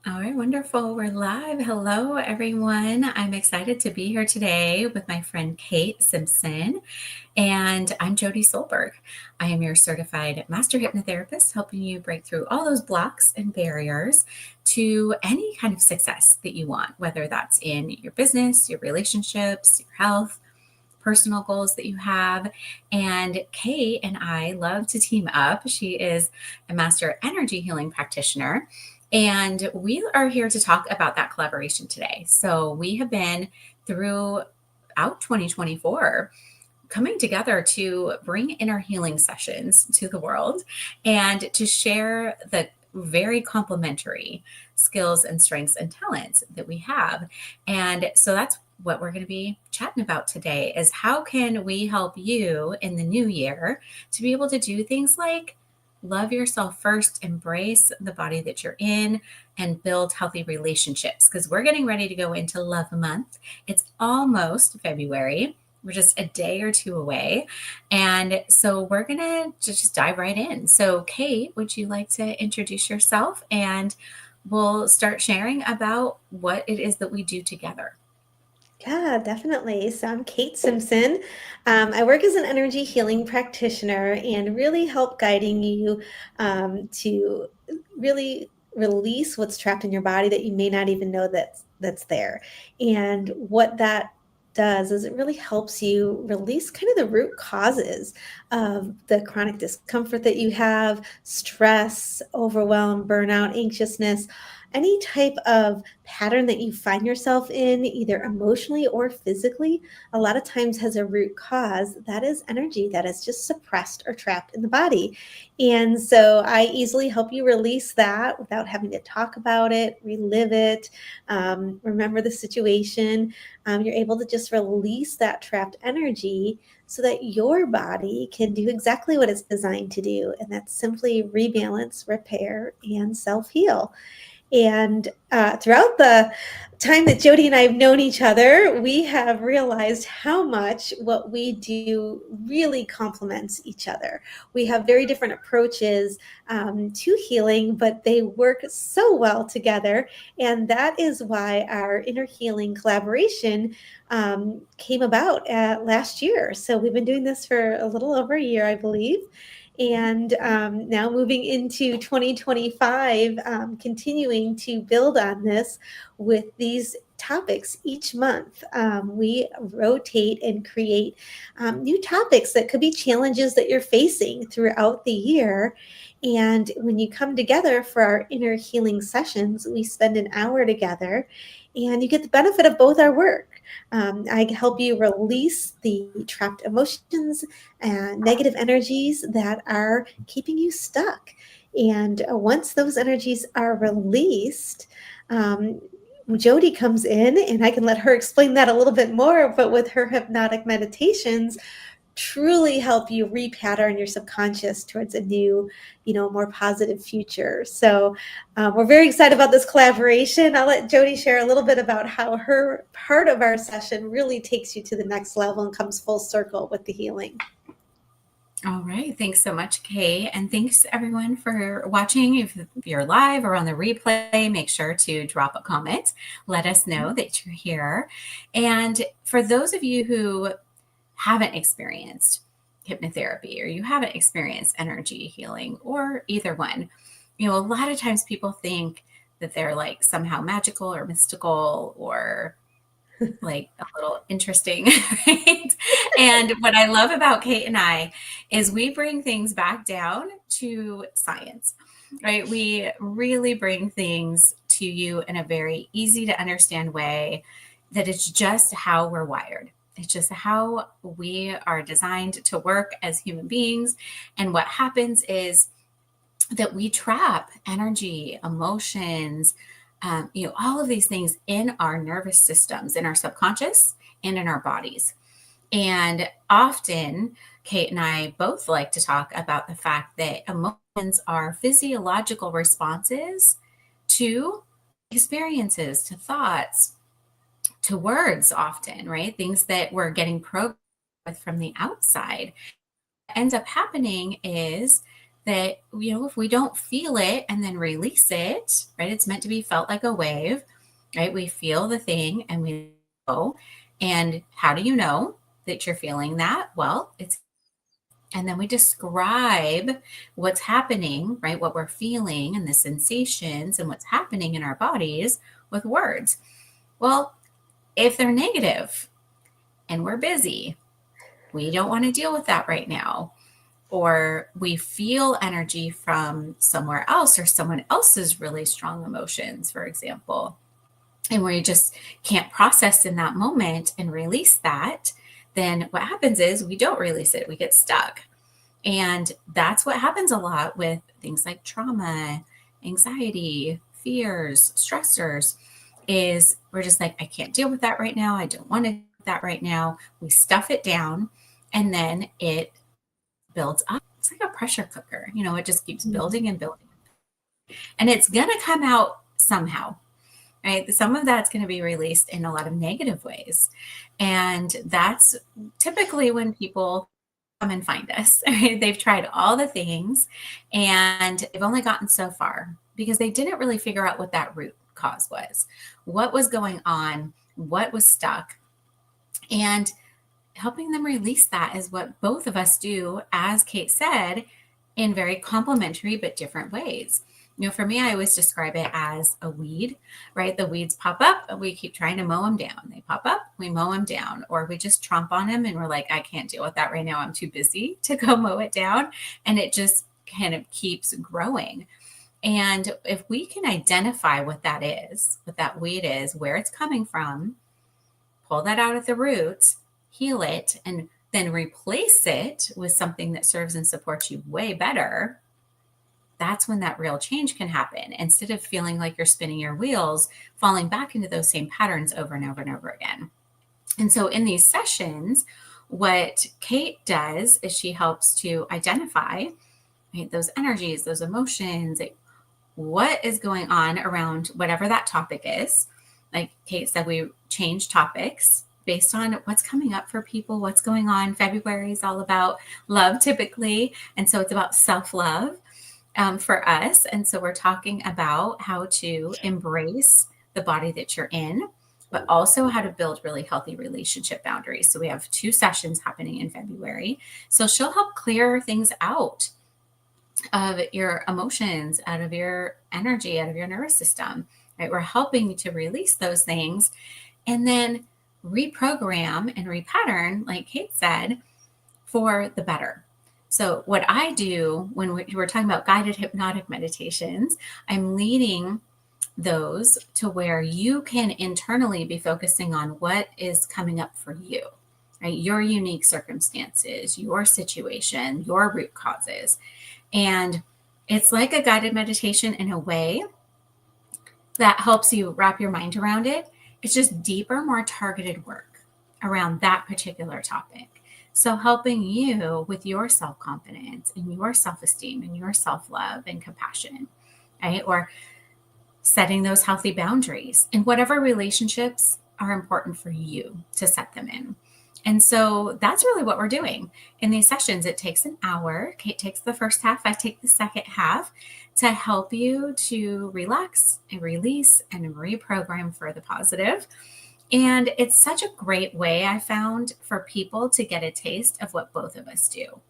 All right, wonderful. We're live. Hello, everyone. I'm excited to be here today with my friend Kate Simpson, and I'm Jodie Solberg. I am your certified master hypnotherapist, helping you break through all those blocks and barriers to any kind of success that you want, whether that's in your business, your relationships, your health, personal goals that you have. And Kate and I love to team up. She is a master energy healing practitioner. And we are here to talk about that collaboration today. So we have been throughout 2024 coming together to bring inner healing sessions to the world and to share the very complementary skills and strengths and talents that we have. And so that's what we're going to be chatting about today is how can we help you in the new year to be able to do things like love yourself first, embrace the body that you're in, and build healthy relationships, because we're getting ready to go into love month. It's almost February. We're just a day or two away. And so we're going to just dive right in. So Kate, would you like to introduce yourself, and we'll start sharing about what it is that we do together? Yeah, definitely. So I'm Kate Simpson. I work as an energy healing practitioner and really help guiding you to really release what's trapped in your body that you may not even know that's there. And what that does is it really helps you release kind of the root causes of the chronic discomfort that you have, stress, overwhelm, burnout, anxiousness, any type of pattern that you find yourself in, either emotionally or physically, a lot of times has a root cause that is energy that is just suppressed or trapped in the body. And so I easily help you release that without having to talk about it, relive it, remember the situation. You're able to just release that trapped energy so that your body can do exactly what it's designed to do. And that's simply rebalance, repair, and self heal. And throughout the time that Jodie and I have known each other, we have realized how much what we do really complements each other. We have very different approaches to healing, but they work so well together. And that is why our inner healing collaboration came about last year. So we've been doing this for a little over a year, I believe. And now moving into 2025, continuing to build on this with these topics each month. We rotate and create new topics that could be challenges that you're facing throughout the year. And when you come together for our inner healing sessions, we spend an hour together and you get the benefit of both our work. I help you release the trapped emotions and negative energies that are keeping you stuck. And once those energies are released, Jodie comes in, and I can let her explain that a little bit more. But with her hypnotic meditations, truly help you repattern your subconscious towards a new, more positive future. So we're very excited about this collaboration. I'll let Jodie share a little bit about how her part of our session really takes you to the next level and comes full circle with the healing. All right. Thanks so much, Kay. And thanks everyone for watching. If you're live or on the replay, make sure to drop a comment. Let us know that you're here. And for those of you who haven't experienced hypnotherapy or you haven't experienced energy healing or either one, a lot of times people think that they're like somehow magical or mystical or like a little interesting, right? And what I love about Kate and I is we bring things back down to science, right? We really bring things to you in a very easy to understand way that it's just how we're wired. It's just how we are designed to work as human beings. And what happens is that we trap energy, emotions, all of these things in our nervous systems, in our subconscious and in our bodies. And often, Kate and I both like to talk about the fact that emotions are physiological responses to experiences, to thoughts, to words, often, right? Things that we're getting programmed with from the outside. What ends up happening is that, if we don't feel it and then release it, right? It's meant to be felt like a wave, right? We feel the thing and we go. And how do you know that you're feeling that? Well, it's, and then we describe what's happening, right? What we're feeling and the sensations and what's happening in our bodies with words. Well, if they're negative and we're busy, we don't want to deal with that right now. Or we feel energy from somewhere else or someone else's really strong emotions, for example, and we just can't process in that moment and release that, then what happens is we don't release it, we get stuck. And that's what happens a lot with things like trauma, anxiety, fears, stressors, is we're just like, I can't deal with that right now. I don't want to do that right now. We stuff it down and then it builds up. It's like a pressure cooker. It just keeps building and building. And it's going to come out somehow, right? Some of that's going to be released in a lot of negative ways. And that's typically when people come and find us. Right? They've tried all the things and they've only gotten so far because they didn't really figure out what that root cause was, what was going on, what was stuck. And helping them release that is what both of us do, as Kate said, in very complementary but different ways. For me, I always describe it as a weed, right? The weeds pop up and we keep trying to mow them down. They pop up, we mow them down, or we just tromp on them and we're like, I can't deal with that right now. I'm too busy to go mow it down. And it just kind of keeps growing. And if we can identify what that is, what that weed is, where it's coming from, pull that out at the roots, heal it, and then replace it with something that serves and supports you way better, that's when that real change can happen. Instead of feeling like you're spinning your wheels, falling back into those same patterns over and over and over again. And so in these sessions, what Kate does is she helps to identify, right, those energies, those emotions, what is going on around whatever that topic is. Like Kate said, we change topics based on what's coming up for people, what's going on. February is all about love typically. And so it's about self-love for us. And so we're talking about how to embrace the body that you're in, but also how to build really healthy relationship boundaries. So we have 2 sessions happening in February. So she'll help clear things out of your emotions, out of your energy, out of your nervous system, right? We're helping you to release those things and then reprogram and repattern, like Kate said, for the better. So what I do when we're talking about guided hypnotic meditations, I'm leading those to where you can internally be focusing on what is coming up for you, right? Your unique circumstances, your situation, your root causes. And it's like a guided meditation in a way that helps you wrap your mind around it. It's just deeper, more targeted work around that particular topic. So helping you with your self-confidence and your self-esteem and your self-love and compassion, right? Or setting those healthy boundaries in whatever relationships are important for you to set them in. And so that's really what we're doing in these sessions. It takes an hour. Kate takes the first half, I take the second half to help you to relax and release and reprogram for the positive. And it's such a great way, I found, for people to get a taste of what both of us do.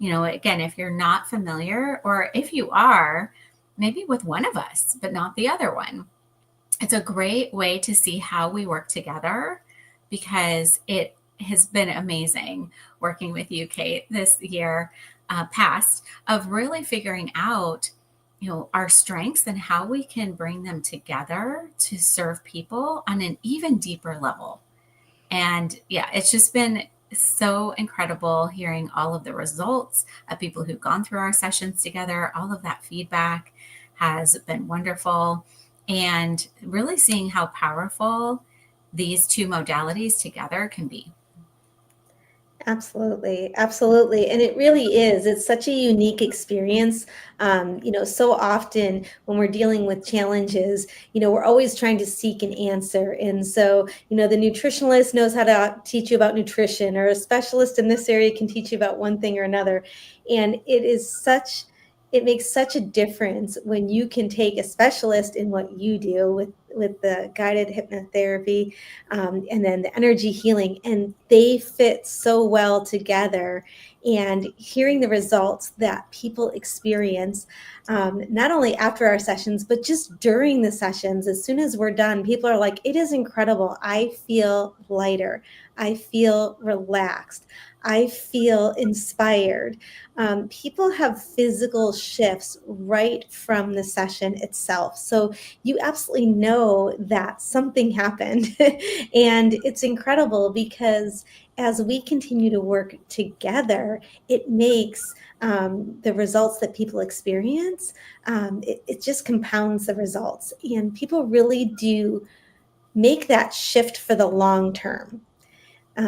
Again, if you're not familiar, or if you are, maybe with one of us, but not the other one, it's a great way to see how we work together, because it has been amazing working with you, Kate, this year past, of really figuring out our strengths and how we can bring them together to serve people on an even deeper level. And yeah, it's just been so incredible hearing all of the results of people who've gone through our sessions together. All of that feedback has been wonderful, and really seeing how powerful these 2 modalities together can be. Absolutely, absolutely. And it really is. It's such a unique experience. So often when we're dealing with challenges, we're always trying to seek an answer. And so, the nutritionalist knows how to teach you about nutrition, or a specialist in this area can teach you about one thing or another. And it makes such a difference when you can take a specialist in what you do with the guided hypnotherapy, and then the energy healing, and they fit so well together. And hearing the results that people experience, not only after our sessions, but just during the sessions, as soon as we're done, people are like, it is incredible. I feel lighter. I feel relaxed. I feel inspired. People have physical shifts right from the session itself. So you absolutely know that something happened. And it's incredible because as we continue to work together, it makes the results that people experience, it just compounds the results. And people really do make that shift for the long term.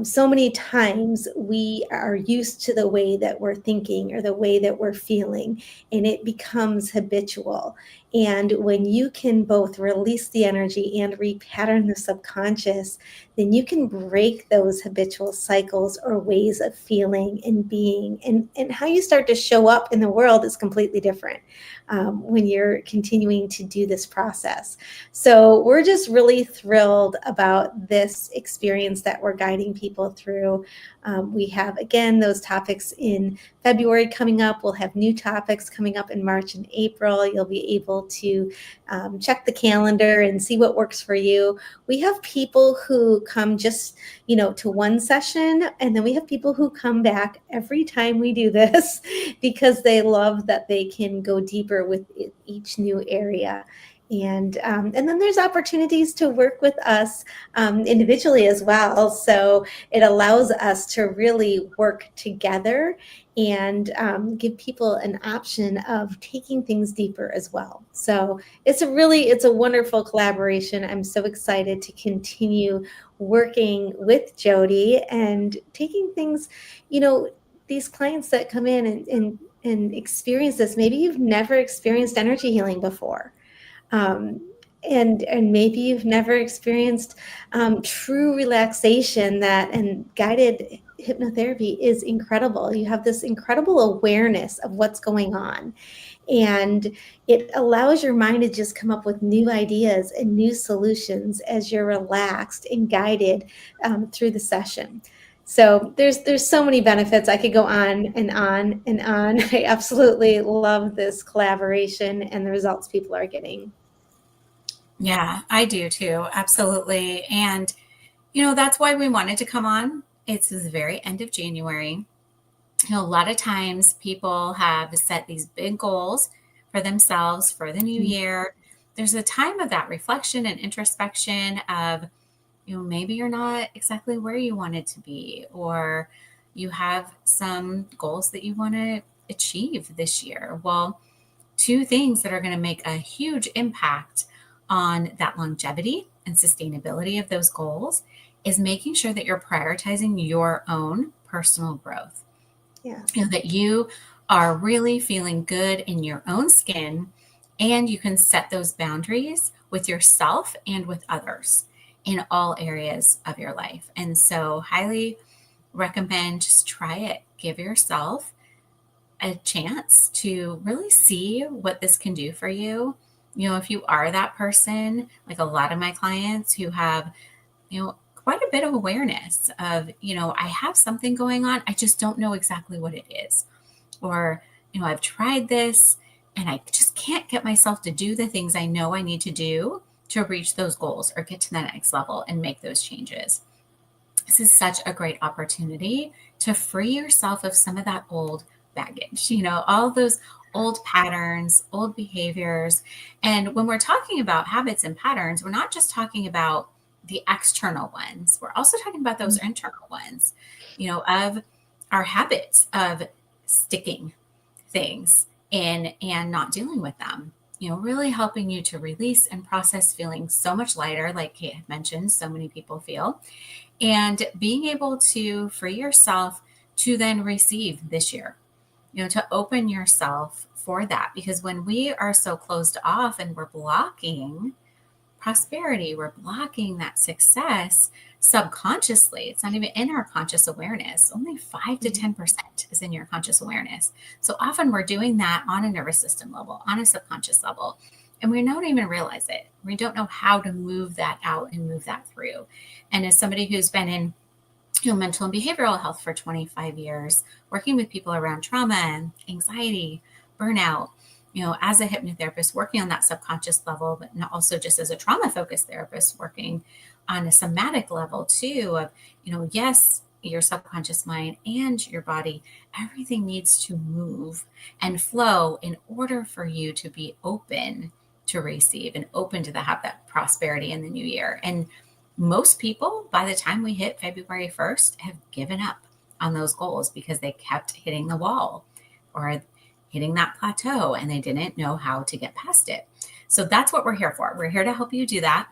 So many times we are used to the way that we're thinking or the way that we're feeling, and it becomes habitual. And when you can both release the energy and repattern the subconscious, then you can break those habitual cycles or ways of feeling and being. And how you start to show up in the world is completely different when you're continuing to do this process. So we're just really thrilled about this experience that we're guiding people through. We have, again, those topics in February coming up. We'll have new topics coming up in March and April. You'll be able to check the calendar and see what works for you. We have people who come just, to one session, and then we have people who come back every time we do this because they love that they can go deeper with each new area. And then there's opportunities to work with us individually as well. So it allows us to really work together and give people an option of taking things deeper as well. So it's a wonderful collaboration. I'm so excited to continue working with Jodie and taking things, these clients that come in and experience this. Maybe you've never experienced energy healing before. Um, and maybe you've never experienced true relaxation, and guided hypnotherapy is incredible. You have this incredible awareness of what's going on, and it allows your mind to just come up with new ideas and new solutions as you're relaxed and guided through the session. So there's so many benefits. I could go on and on and on. I absolutely love this collaboration and the results people are getting. Yeah, I do too. Absolutely. And, that's why we wanted to come on. It's the very end of January. A lot of times people have set these big goals for themselves for the new year. There's a time of that reflection and introspection of, maybe you're not exactly where you wanted to be, or you have some goals that you want to achieve this year. Well, two things that are going to make a huge impact on that longevity and sustainability of those goals is making sure that you're prioritizing your own personal growth. Yeah. That you are really feeling good in your own skin, and you can set those boundaries with yourself and with others in all areas of your life. And so, highly recommend just try it. Give yourself a chance to really see what this can do for you. If you are that person, like a lot of my clients who have, quite a bit of awareness of, I have something going on, I just don't know exactly what it is. Or, I've tried this and I just can't get myself to do the things I know I need to do to reach those goals or get to the next level and make those changes. This is such a great opportunity to free yourself of some of that old baggage, all those old patterns, old behaviors. And when we're talking about habits and patterns, we're not just talking about the external ones, we're also talking about those internal ones, of our habits of sticking things in and not dealing with them. Really helping you to release and process feeling so much lighter, like Kate had mentioned, so many people feel, and being able to free yourself to then receive this year, to open yourself for that. Because when we are so closed off and we're blocking prosperity, we're blocking that success, subconsciously. It's not even in our conscious awareness. Only 5 to Mhm. 10% is in your conscious awareness. So often we're doing that on a nervous system level, on a subconscious level, and we don't even realize it. We don't know how to move that out and move that through. And as somebody who's been in mental and behavioral health for 25 years, working with people around trauma and anxiety, burnout, as a hypnotherapist, working on that subconscious level, but not also just as a trauma focused therapist, working on a somatic level too of, yes, your subconscious mind and your body, everything needs to move and flow in order for you to be open to receive and open to have that prosperity in the new year. And most people, by the time we hit February 1st, have given up on those goals because they kept hitting the wall or hitting that plateau and they didn't know how to get past it. So that's what we're here for. We're here to help you do that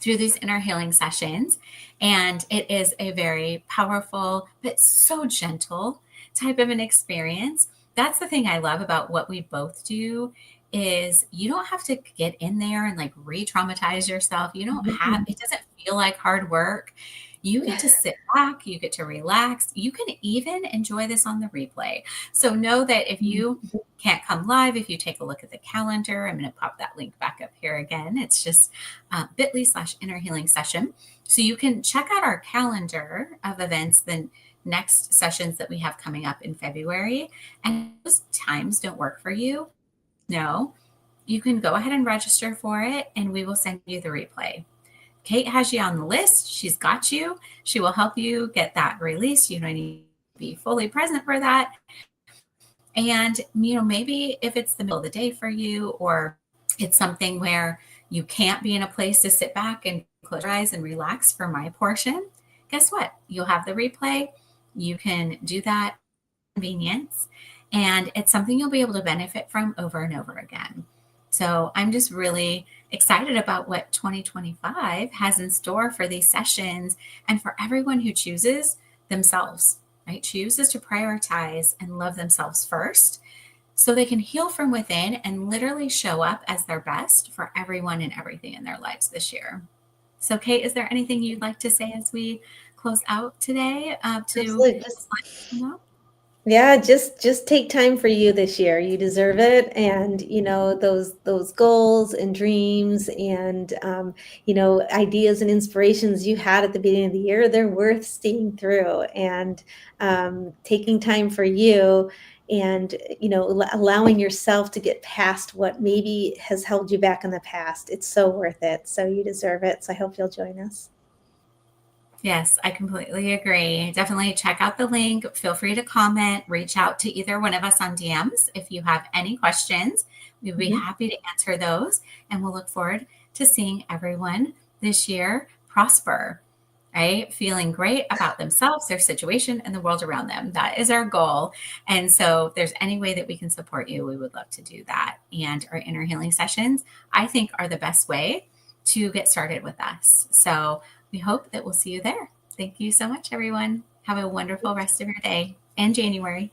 through these inner healing sessions. And it is a very powerful, but so gentle type of an experience. That's the thing I love about what we both do is you don't have to get in there and like re-traumatize yourself. You don't have, Mhm. it doesn't feel like hard work. You get to sit back, you get to relax. You can even enjoy this on the replay. So know that if you can't come live, if you take a look at the calendar, I'm going to pop that link back up here again. It's just bit.ly/inner healing session. So you can check out our calendar of events, the next sessions that we have coming up in February. And if those times don't work for you, no, you can go ahead and register for it and we will send you the replay. Kate has you on the list. She's got you. She will help you get that released. You don't need to be fully present for that. And, maybe if it's the middle of the day for you, or it's something where you can't be in a place to sit back and close your eyes and relax for my portion, guess what? You'll have the replay. You can do that convenience, and it's something you'll be able to benefit from over and over again. So I'm just really excited about what 2025 has in store for these sessions and for everyone who chooses themselves, right? Chooses to prioritize and love themselves first so they can heal from within and literally show up as their best for everyone and everything in their lives this year. So, Kate, is there anything you'd like to say as we close out today to Absolutely. Just sign off? Yeah, just take time for you this year. You deserve it. And those goals and dreams and ideas and inspirations you had at the beginning of the year, they're worth seeing through and taking time for you and allowing yourself to get past what maybe has held you back in the past. It's so worth it. So you deserve it. So I hope you'll join us. Yes, I completely agree. Definitely check out the link. Feel free to comment, reach out to either one of us on DMs if you have any questions. We'd be Mhm. happy to answer those. And we'll look forward to seeing everyone this year prosper, right? Feeling great about themselves, their situation, and the world around them. That is our goal. And so, if there's any way that we can support you, we would love to do that. And our inner healing sessions, I think, are the best way to get started with us. So, we hope that we'll see you there. Thank you so much, everyone. Have a wonderful rest of your day and January.